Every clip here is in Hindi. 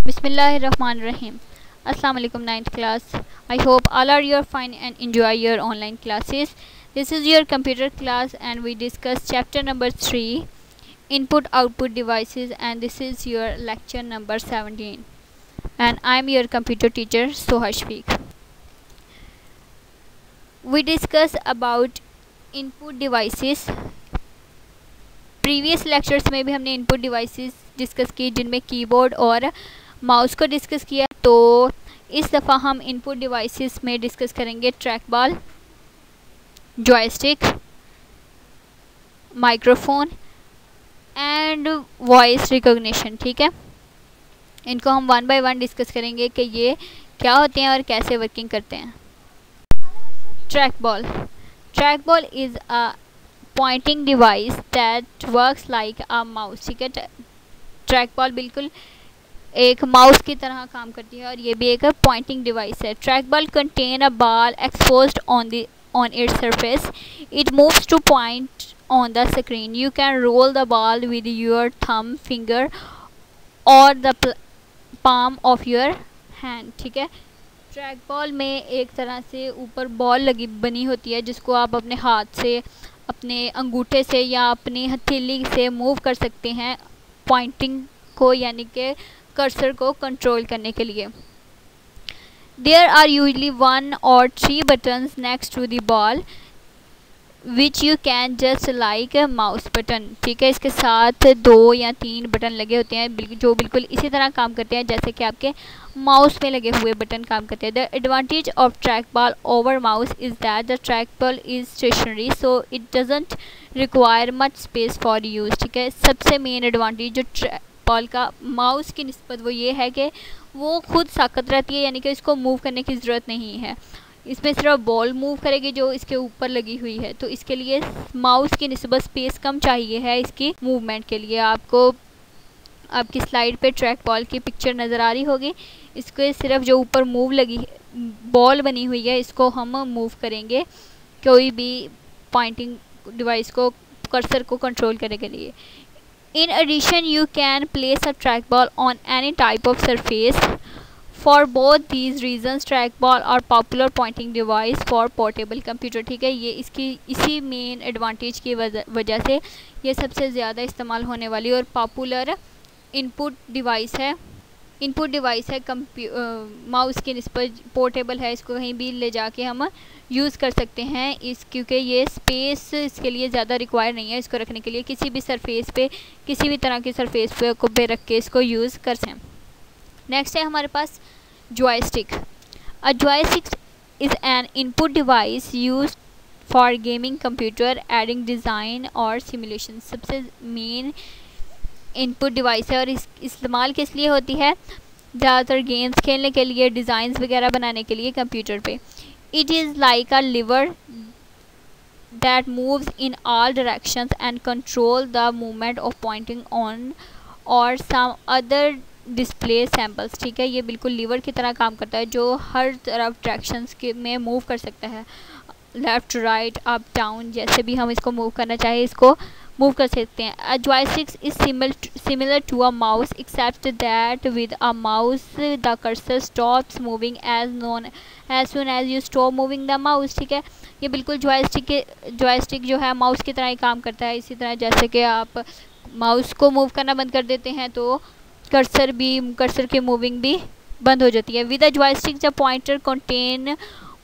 Bismillahirrahmanirrahim. Assalamu alaikum 9th class. I hope all are you fine and enjoy your online classes. This is your computer class and we discuss chapter number 3 input output devices, and this is your lecture number 17, and I am your computer teacher Soha Shafiq. We discuss about input devices. Previous lectures में भी हमने इनपुट डिवाइसेस डिस्कस की जिनमें कीबोर्ड और माउस को डिस्कस किया। तो इस दफ़ा हम इनपुट डिवाइसेस में डिस्कस करेंगे track ball, joystick, microphone and voice recognition. ठीक है, इनको हम वन बाय वन डिस्कस करेंगे कि ये क्या होते हैं और कैसे वर्किंग करते हैं। Track ball is a pointing device that works like a mouse. ठीक है, ट्रैक बॉल बिल्कुल एक माउस की तरह काम करती है और ये भी एक पॉइंटिंग डिवाइस है। Trackball contain a ball exposed on its surface. It moves to point on the screen. You can roll the ball with your thumb finger और the palm of your hand. ठीक है, ट्रैक बॉल में एक तरह से ऊपर बॉल बनी होती है जिसको आप अपने हाथ से, अपने अंगूठे से या अपनी हथेली से मूव कर सकते हैं पॉइंटिंग को, यानी कि कर्सर को कंट्रोल करने के लिए. There are usually 1 or 3 buttons next to the ball which you can just like mouse button. ठीक है, इसके साथ 2 या 3 बटन लगे होते हैं जो बिल्कुल इसी तरह काम करते हैं जैसे कि आपके माउस में लगे हुए बटन काम करते हैं. The advantage of track ball over mouse is that the track ball is stationary so it doesn't require much space for use. ठीक है, सबसे मेन एडवांटेज जो ट्रैक बॉल का माउस की निस्बत वो ये है कि वो खुद साकत रहती है, यानी कि इसको मूव करने की ज़रूरत नहीं है. इसमें सिर्फ बॉल मूव करेगी जो इसके ऊपर लगी हुई है, तो इसके लिए माउस की निस्बत स्पेस कम चाहिए है इसकी मूवमेंट के लिए. आपको आपकी स्लाइड पे ट्रैक बॉल की पिक्चर नज़र आ रही होगी. इसको सिर्फ जो ऊपर मूव लगी बॉल बनी हुई है इसको हम मूव करेंगे कोई भी पॉइंटिंग डिवाइस को, कर्सर को कंट्रोल करने के लिए. In addition, you can place a trackball on any type of surface. For both these reasons, trackball are popular pointing device for portable computer. ठीक है, ये इसकी इसी मेन एडवांटेज की वजह से ये सबसे ज़्यादा इस्तेमाल होने वाली और पॉपुलर इनपुट डिवाइस है. इनपुट डिवाइस है माउस की निस्बत पोर्टेबल है, इसको कहीं भी ले जाके हम यूज़ कर सकते हैं क्योंकि ये स्पेस इसके लिए ज़्यादा रिक्वायर नहीं है. इसको रखने के लिए किसी भी सरफेस पे, किसी भी तरह की सरफेस पे रख के इसको यूज़ कर सकते हैं. नेक्स्ट है हमारे पास joystick. A joystick is an input device use for gaming computer एडिंग डिज़ाइन और सिमुलेशन. सबसे मेन इनपुट डिवाइस है और इस्तेमाल किस लिए होती है? ज़्यादातर गेम्स खेलने के लिए, डिज़ाइंस वगैरह बनाने के लिए कंप्यूटर पे. It is like a lever that moves in all directions and control the movement of pointing on or some other display samples. ठीक है, ये बिल्कुल लीवर की तरह काम करता है जो हर तरफ डायरेक्शंस के में मूव कर सकता है, लेफ़्ट, राइट, अप, डाउन, जैसे भी हम इसको मूव करना चाहे इसको मूव कर सकते हैं. A joystick is similar to a mouse except that with a mouse the cursor stops moving as soon as you stop moving the mouse. ठीक है, ये बिल्कुल जॉयस्टिक जो है माउस की तरह ही काम करता है. इसी तरह जैसे कि आप माउस को मूव करना बंद कर देते हैं तो कर्सर की मूविंग भी बंद हो जाती है. With the joystick the pointer contain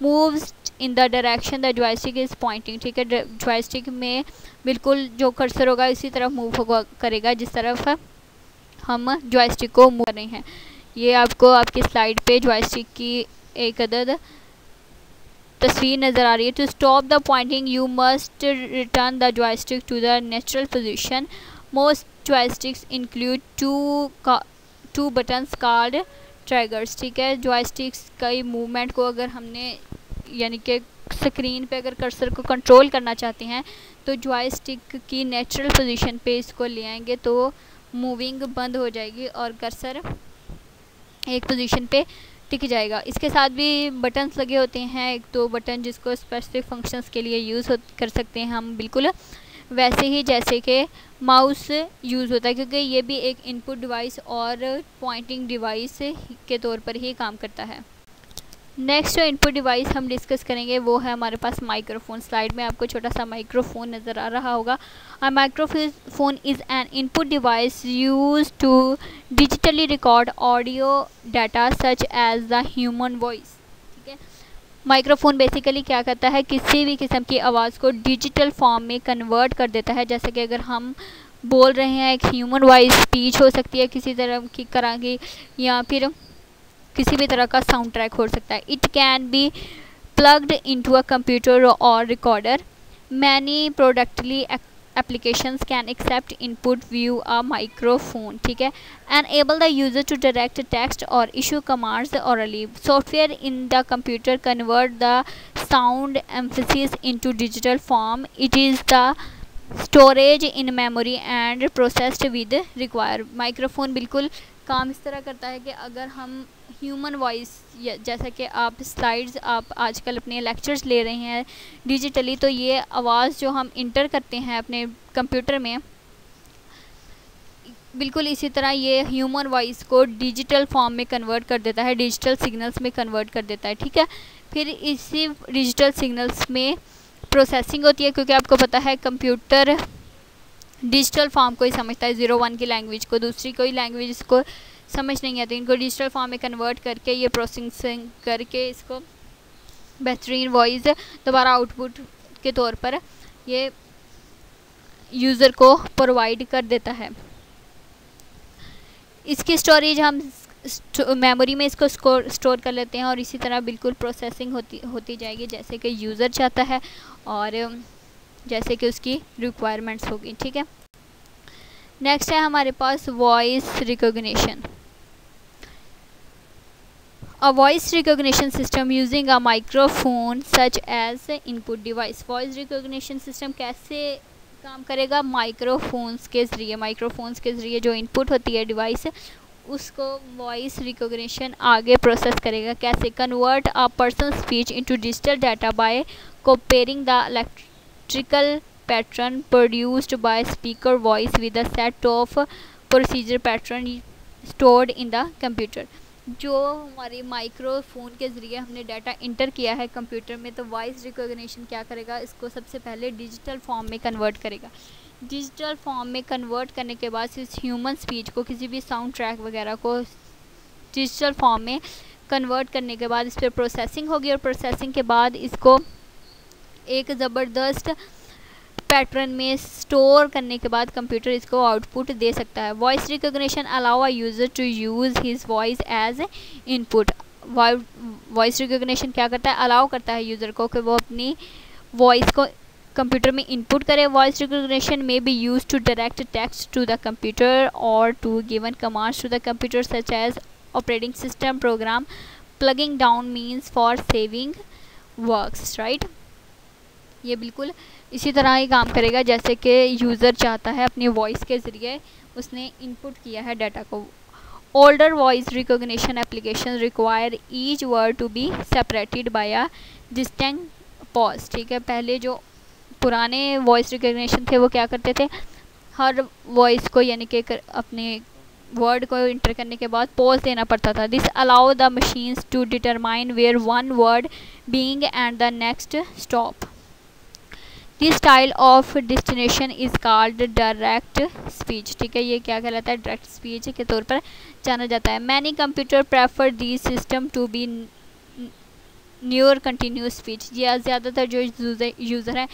moves in the direction the joystick is Poynting. ठीक है, जॉयस्टिक में बिल्कुल जो कर्सर होगा इसी तरफ मूव करेगा जिस तरफ हम जॉयस्टिक को मूव कर रहे हैं. ये आपको आपकी स्लाइड पे जॉयस्टिक की एक अदद तस्वीर नज़र आ रही है. To stop the pointing you must return the joystick to the natural position. Most joysticks include two buttons called triggers. ठीक है, जॉयस्टिक्स कई मूवमेंट को अगर हमने, यानी कि स्क्रीन पे अगर कर्सर को कंट्रोल करना चाहते हैं तो जॉयस्टिक की नेचुरल पोजीशन पे इसको ले आएंगे तो मूविंग बंद हो जाएगी और कर्सर एक पोजीशन पे टिक जाएगा. इसके साथ भी बटन्स लगे होते हैं, 1-2 बटन जिसको स्पेसिफिक फंक्शंस के लिए यूज़ कर सकते हैं हम बिल्कुल वैसे ही जैसे कि माउस यूज़ होता है, क्योंकि ये भी एक इनपुट डिवाइस और पॉइंटिंग डिवाइस के तौर पर ही काम करता है। नेक्स्ट जो इनपुट डिवाइस हम डिस्कस करेंगे वो है हमारे पास माइक्रोफोन। स्लाइड में आपको छोटा सा माइक्रोफोन नज़र आ रहा होगा। A microphone is an input device use to digitally record audio data such as the human voice. ठीक है, माइक्रोफोन बेसिकली क्या करता है, किसी भी किस्म की आवाज़ को डिजिटल फॉर्म में कन्वर्ट कर देता है। जैसे कि अगर हम बोल रहे हैं, एक ह्यूमन वॉइस स्पीच हो सकती है किसी तरह की, या फिर किसी भी तरह का साउंड ट्रैक हो सकता है। It can be plugged into a computer और recorder. Many productivity applications can accept input view a microphone, ठीक है, enable the user to direct text or issue commands orally. Software in the computer convert the sound emphasis into digital form. It is the storage in memory and processed with require. Microphone बिल्कुल काम इस तरह करता है कि अगर हम ह्यूमन वॉइस, जैसा कि आप स्लाइड्स आप आजकल अपने लेक्चर्स ले रहे हैं डिजिटली, तो ये आवाज़ जो हम इंटर करते हैं अपने कंप्यूटर में, बिल्कुल इसी तरह ये ह्यूमन वॉइस को डिजिटल फॉर्म में कन्वर्ट कर देता है, डिजिटल सिग्नल्स में कन्वर्ट कर देता है। ठीक है, फिर इसी डिजिटल सिग्नल्स में प्रोसेसिंग होती है, क्योंकि आपको पता है कंप्यूटर डिजिटल फॉर्म को ही समझता है, 0-1 की लैंग्वेज को, दूसरी कोई लैंग्वेज इसको समझ नहीं आती। इनको डिजिटल फॉर्म में कन्वर्ट करके ये प्रोसेसिंग करके इसको बेहतरीन वॉइस दोबारा आउटपुट के तौर पर ये यूज़र को प्रोवाइड कर देता है। इसकी स्टोरेज हम मेमोरी में इसको स्टोर कर लेते हैं और इसी तरह बिल्कुल प्रोसेसिंग होती जाएगी जैसे कि यूज़र चाहता है और जैसे कि उसकी रिक्वायरमेंट्स होगी। ठीक है, नेक्स्ट है हमारे पास voice recognition. A voice recognition system using a microphone such as input device. Voice recognition system कैसे काम करेगा? माइक्रोफोन्स के ज़रिए जो इनपुट होती है डिवाइस, उसको वॉइस रिकॉग्निशन आगे प्रोसेस करेगा। कैसे? Convert a person speech into digital data by comparing the electrical pattern produced by speaker voice with a set of procedure pattern stored in the computer. जो हमारे माइक्रोफोन के ज़रिए हमने डाटा इंटर किया है कंप्यूटर में, तो वॉइस रिकॉग्निशन क्या करेगा, इसको सबसे पहले डिजिटल फॉर्म में कन्वर्ट करेगा। डिजिटल फॉर्म में कन्वर्ट करने के बाद इस ह्यूमन स्पीच को, किसी भी साउंड ट्रैक वगैरह को डिजिटल फॉर्म में कन्वर्ट करने के बाद इस पर प्रोसेसिंग होगी और प्रोसेसिंग के बाद इसको एक ज़बरदस्त पैटर्न में स्टोर करने के बाद कंप्यूटर इसको आउटपुट दे सकता है। Voice recognition allow a user to use his voice as input. Voice recognition क्या करता है? अलाउ करता है यूज़र को कि वो अपनी वॉइस को कंप्यूटर में इनपुट करे। वॉइस रिकॉग्निशन में be use to direct text to the computer और to given commands to the computer such as operating system program. Plugging down means for saving works, right. ये बिल्कुल इसी तरह ही काम करेगा जैसे कि यूज़र चाहता है, अपनी वॉइस के ज़रिए उसने इनपुट किया है डाटा को। Older voice recognition application require each word to be separated by a distinct pause. ठीक है, पहले जो पुराने वॉइस रिकॉग्निशन थे वो क्या करते थे, हर वॉइस को यानी कि अपने वर्ड को इंटर करने के बाद पॉज देना पड़ता था। This allow the machines to determine where one word being and the next stop. This style of destination is called direct speech. ठीक है, ये क्या कहलाता है? डायरेक्ट स्पीच के तौर पर जाना जाता है। Many computer prefer this system to be near continuous speech. ये ज़्यादातर जो यूज़र हैं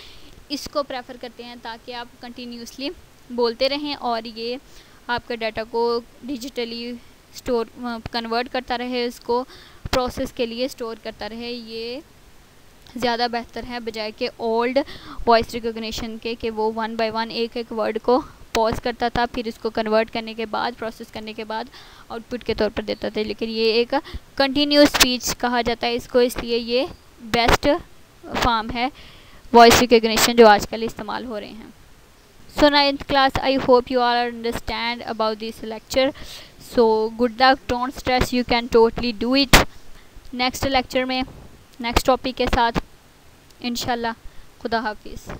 इसको प्रेफर करते हैं ताकि आप कंटिन्यूसली बोलते रहें और ये आपका डाटा को डिजिटली स्टोर कन्वर्ट करता रहे, इसको प्रोसेस के लिए स्टोर करता रहे। ये ज़्यादा बेहतर है बजाय के ओल्ड वॉइस रिकॉग्निशन के कि वो 1 बाय 1 एक वर्ड को पॉज करता था, फिर इसको कन्वर्ट करने के बाद, प्रोसेस करने के बाद आउटपुट के तौर पर देता था। लेकिन ये एक कंटिन्यूस स्पीच कहा जाता है इसको, इसलिए ये बेस्ट फॉर्म है वॉइस रिकॉग्निशन जो आजकल इस्तेमाल हो रहे हैं। So 9th class, I hope you are understand about this lecture. So good luck, don't stress, you can totally do it. Next lecture में नेक्स्ट टॉपिक के साथ इंशाल्लाह। खुदा हाफिज़।